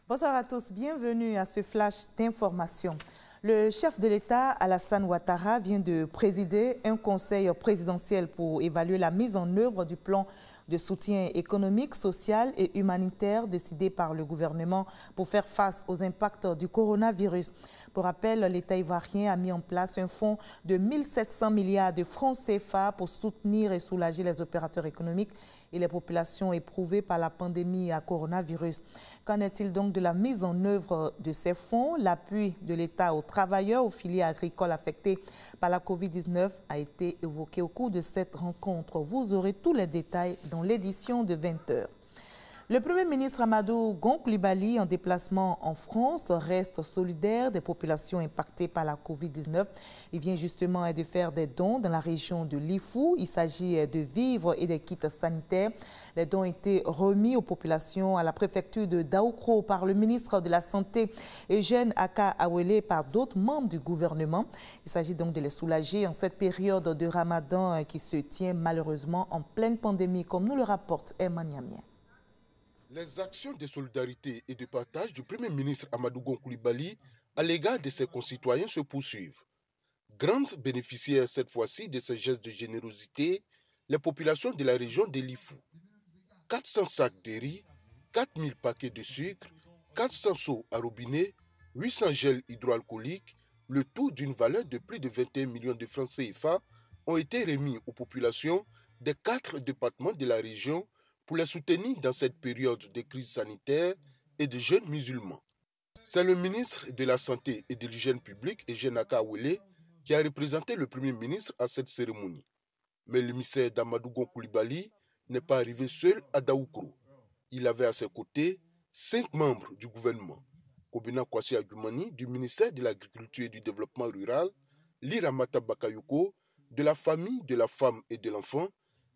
Bonsoir à tous, bienvenue à ce flash d'information. Le chef de l'État, Alassane Ouattara, vient de présider un conseil présidentiel pour évaluer la mise en œuvre du plan de soutien économique, social et humanitaire décidé par le gouvernement pour faire face aux impacts du coronavirus. Pour rappel, l'État ivoirien a mis en place un fonds de 1 700 milliards de francs CFA pour soutenir et soulager les opérateurs économiques et les populations éprouvées par la pandémie à coronavirus. Qu'en est-il donc de la mise en œuvre de ces fonds? L'appui de l'État aux travailleurs, aux filières agricoles affectées par la COVID-19 a été évoqué au cours de cette rencontre. Vous aurez tous les détails dans l'édition de 20h. Le Premier ministre Amadou Gon Coulibaly, en déplacement en France, reste solidaire des populations impactées par la COVID-19. Il vient justement de faire des dons dans la région de Lifou. Il s'agit de vivres et des kits sanitaires. Les dons ont été remis aux populations à la préfecture de Daoukro par le ministre de la Santé, Eugène Aka Awele, et par d'autres membres du gouvernement. Il s'agit donc de les soulager en cette période de Ramadan qui se tient malheureusement en pleine pandémie, comme nous le rapporte Herman Niamien. Les actions de solidarité et de partage du Premier ministre Amadou Gon Coulibaly à l'égard de ses concitoyens se poursuivent. Grandes bénéficiaires cette fois-ci de ces gestes de générosité, les populations de la région de Lifou. 400 sacs de riz, 4000 paquets de sucre, 400 seaux à robinet, 800 gels hydroalcooliques, le tout d'une valeur de plus de 21 millions de francs CFA ont été remis aux populations des 4 départements de la région pour les soutenir dans cette période de crise sanitaire et de jeunes musulmans. C'est le ministre de la Santé et de l'Hygiène publique, Eugène Aka Awele, qui a représenté le Premier ministre à cette cérémonie. Mais l'émissaire d'Amadou Gon Coulibaly n'est pas arrivé seul à Daoukro. Il avait à ses côtés 5 membres du gouvernement. Kobina Kwasi Agumani du ministère de l'Agriculture et du Développement rural, Liramata Bakayoko de la famille, de la femme et de l'enfant,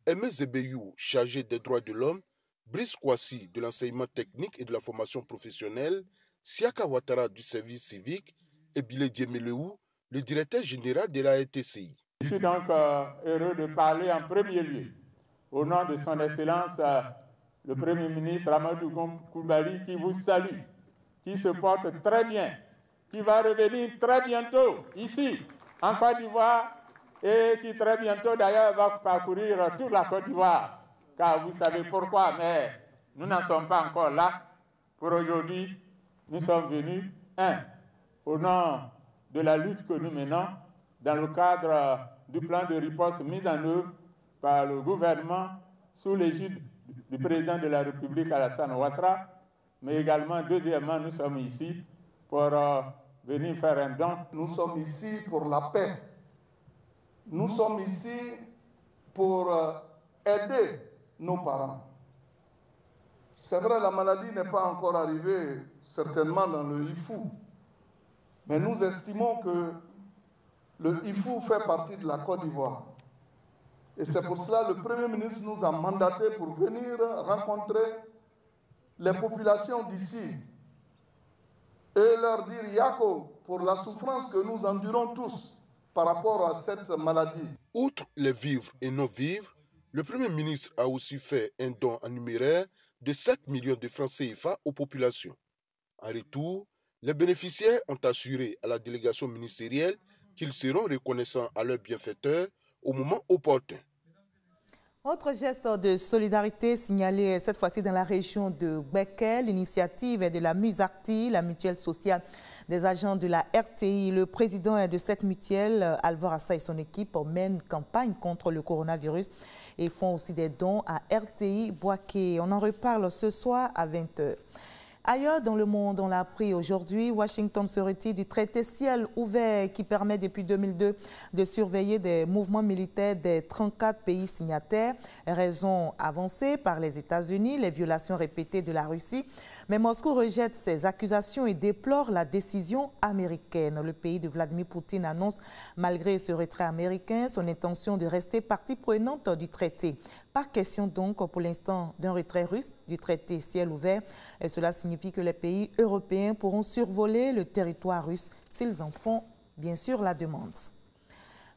Aimé Zebeyou, chargé des droits de l'homme, Brice Kwasi de l'enseignement technique et de la formation professionnelle, Siaka Ouattara du service civique et Bilé Diemeleou, le directeur général de la RTCI. Je suis donc heureux de parler en premier lieu au nom de son Excellence le Premier ministre Amadou Gon Coulibaly qui vous salue, qui se porte très bien, qui va revenir très bientôt ici en Côte d'Ivoire et qui très bientôt d'ailleurs va parcourir toute la Côte d'Ivoire. Car vous savez pourquoi, mais nous n'en sommes pas encore là. Pour aujourd'hui, nous sommes venus, au nom de la lutte que nous menons dans le cadre du plan de riposte mis en œuvre par le gouvernement sous l'égide du président de la République Alassane Ouattara, mais également, deuxièmement, nous sommes ici pour venir faire un don. Nous sommes ici pour la paix. Nous sommes ici pour aider nos parents. C'est vrai, la maladie n'est pas encore arrivée certainement dans le Ifou, mais nous estimons que le Ifou fait partie de la Côte d'Ivoire. Et c'est pour cela que le Premier ministre nous a mandatés pour venir rencontrer les populations d'ici et leur dire Yako pour la souffrance que nous endurons tous par rapport à cette maladie. Outre les vivres et non-vivres, le Premier ministre a aussi fait un don en numéraire de 7 millions de francs CFA aux populations. En retour, les bénéficiaires ont assuré à la délégation ministérielle qu'ils seront reconnaissants à leurs bienfaiteurs au moment opportun. Autre geste de solidarité signalé cette fois-ci dans la région de Bekel, l'initiative est de la Musarti, la mutuelle sociale des agents de la RTI. Le président de cette mutuelle, Alvar Assa et son équipe, mènent campagne contre le coronavirus et font aussi des dons à RTI Boaké. On en reparle ce soir à 20h. Ailleurs dans le monde, on l'a appris aujourd'hui, Washington se retire du traité ciel ouvert qui permet depuis 2002 de surveiller des mouvements militaires des 34 pays signataires. Raison avancée par les États-Unis, les violations répétées de la Russie. Mais Moscou rejette ces accusations et déplore la décision américaine. Le pays de Vladimir Poutine annonce, malgré ce retrait américain, son intention de rester partie prenante du traité. Pas question donc pour l'instant d'un retrait russe du traité ciel ouvert. Et cela signifie que les pays européens pourront survoler le territoire russe s'ils en font bien sûr la demande.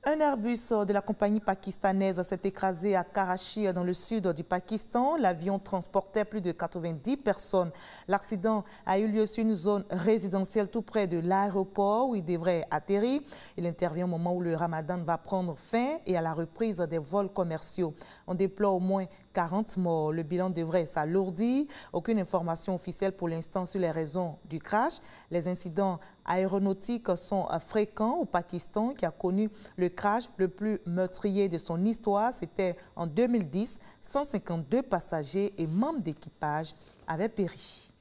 Un Airbus de la compagnie pakistanaise s'est écrasé à Karachi, dans le sud du Pakistan. L'avion transportait plus de 90 personnes. L'accident a eu lieu sur une zone résidentielle tout près de l'aéroport où il devrait atterrir. Il intervient au moment où le Ramadan va prendre fin et à la reprise des vols commerciaux. On déplore au moins 40 morts. Le bilan devrait s'alourdir. Aucune information officielle pour l'instant sur les raisons du crash. Les incidents aéronautiques sont fréquents au Pakistan, qui a connu le crash le plus meurtrier de son histoire. C'était en 2010. 152 passagers et membres d'équipage avaient péri.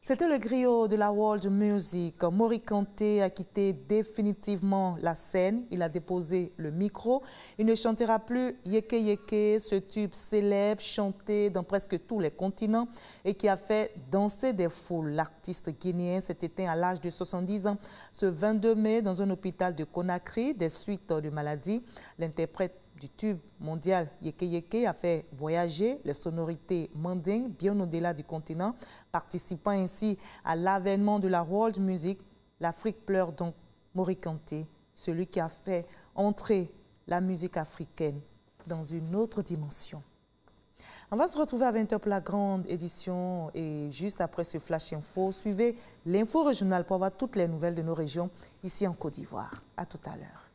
C'était le griot de la world music. Mori Kanté a quitté définitivement la scène. Il a déposé le micro. Il ne chantera plus Yeke Yeke, ce tube célèbre chanté dans presque tous les continents et qui a fait danser des foules. L'artiste guinéen s'est éteint à l'âge de 70 ans ce 22 mai dans un hôpital de Conakry des suites de maladie. L'interprète du tube mondial Yeke Yeke a fait voyager les sonorités mandingues bien au-delà du continent, participant ainsi à l'avènement de la world music. L'Afrique pleure donc Mori Kanté, celui qui a fait entrer la musique africaine dans une autre dimension. On va se retrouver à 20h pour la grande édition et juste après ce Flash Info, suivez l'info régionale pour avoir toutes les nouvelles de nos régions ici en Côte d'Ivoire. À tout à l'heure.